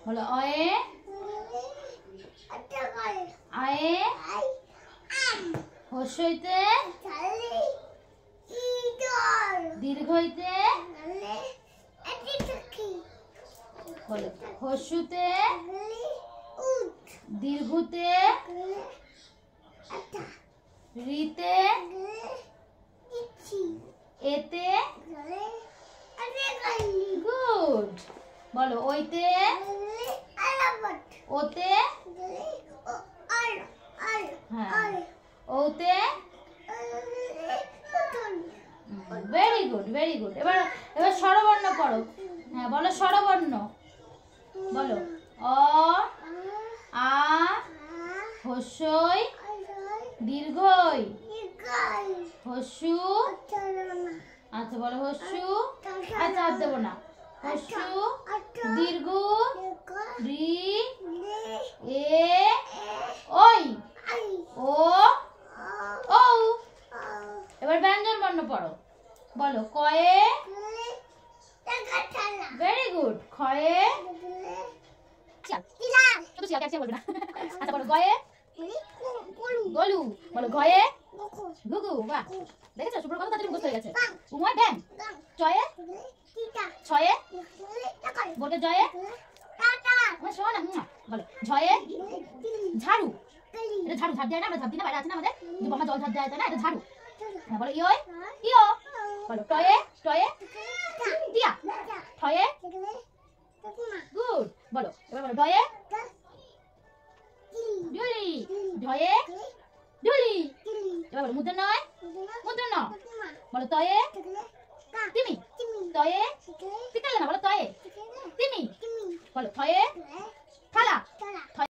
বলো অয়ে আয়ে হস্যইতে দীর্ঘইতে বলো হস্যুতে দীর্ঘতে রিতে এতে গুড বলো ওইতে ওতে হ্যাঁ ওতে ভেরি গুড ভেরি গুড। এবার এবার স্বরবর্ণ পড়ো। হ্যাঁ বলো স্বরবর্ণ বলো অ আ হস্যই দীর্ঘই হস্যু আচ্ছা বলো হস্যু আচ্ছা আর দেবো না হস্যু দীর্ঘ রি এ ওই ও ও। এবার ব্যঞ্জন বর্ণ পড়ো বলো কয়ে ভেরি গুড খয়ে আচ্ছা বলো গয়ে গলু বলো গয়ে গুগু বাহ দেখেছো সুপ্র কথা তাড়াতাড়ি মুখস্থ হয়ে গেছে। উময় ব্যাং চয়ে ছয়ে বলতে জয়ে শোনো না বলো ঝয়ে ঝাড়ু এটা ঝাড়ু ঝাড় দেয় না আমরা ঝাড় দিই না বাইরে আছে না আমাদের যে বাবা জল ঝাড় দেয় না এটা ঝাড়ু। হ্যাঁ বলো ইয় ইয় বলো টয়ে টয়ে টিয়া ঠয়ে গুড বলো এবার বলো ডয়ে ডুলি ঢয়ে ডুলি এবার বলো মুদ্রা নয় মুদ্রা ন বলো তয়ে তিমি তয়ে তিকালে না বলো তয়ে তিমি বলো থয়ে